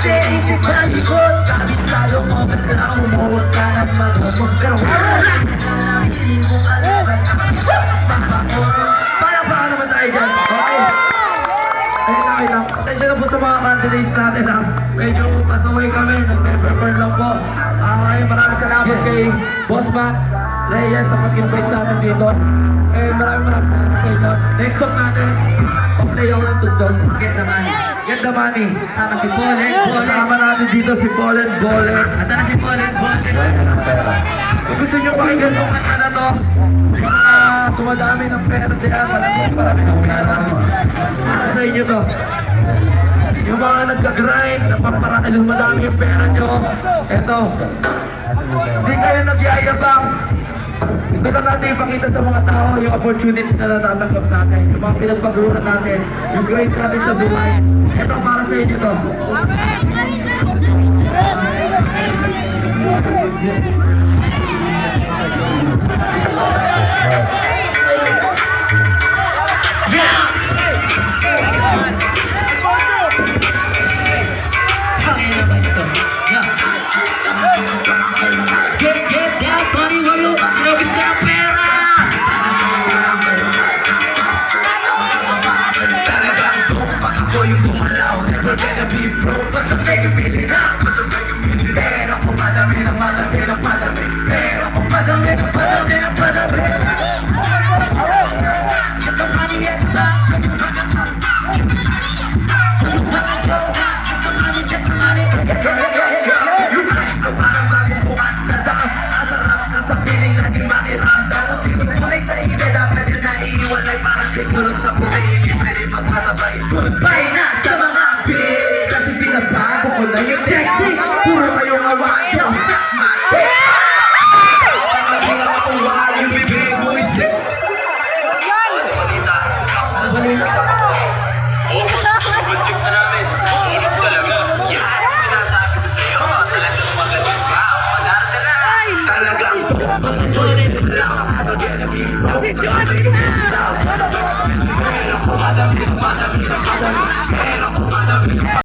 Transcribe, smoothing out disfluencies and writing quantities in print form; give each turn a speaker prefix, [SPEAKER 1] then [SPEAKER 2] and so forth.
[SPEAKER 1] Kasi isip malikot, kabisado mo bala umuot ka ng magumot. Pero wala hindi mo alam at para naman tayo dyan, okay? Ayun lang. Atensya na po sa mga candidates natin ha. Medyo pasaway kami, nag-perform lang po. Maraming salamat kay Boss Mac Reyes sa pag-invite sa amin dito. Maraming salamat sa inyo. Next song natin, pa-play ako ng tugtog. Get the Money. Get the Money. Sama si Polen. Kasama natin dito si Polen Bolen. Asa na si Polen Bolen? Kung gusto nyo pakinggan itong kanta na to, tumadami ng pera diyan, marami ng pera. Para sa inyo to. Yung mga nagka-grind, napaparakal, madami yung pera nyo. Eto, hindi kayo nagyayabang. Gusto na natin ipakita sa mga tao yung opportunity na natatanggap natin, yung mga pinagpagrunan natin, yung grind natin sa buhay. Eto, para sa inyo to. Get that money, wayo, inobis ka ng pera! Talagang doon, pag ako yung gumalaw, never gonna be broke. Basta kayo pili na, basta kayo pili. Pera kung madami ng madami ng madami. Pera kung madami ng madami ng madami. Get the money, get the money. Get the money, get the money. Parang bagong bukas na daan. Asarap ka sa piling naging makiranda. Kung sino tunay sa inyo, dapat yun na iiwalay. Parang tigulog sa puti, hindi pwede magkasabay. Goodbye na sa mga bitch, kasi pinabago ko na yung technique. Puro kayong away, yung sakmate. Pag-aging ako kung wala yung bibig mo isip. Balita, balita ko. Almost, budget na namin. Ulit talaga. Yan, sinasabi ko sa'yo. Talagang magaling ka. Malar ka na. Talagang pag-join lang. Ano gonna be broke? Pero kung madami, madami, madami. Pero kung madami, madami.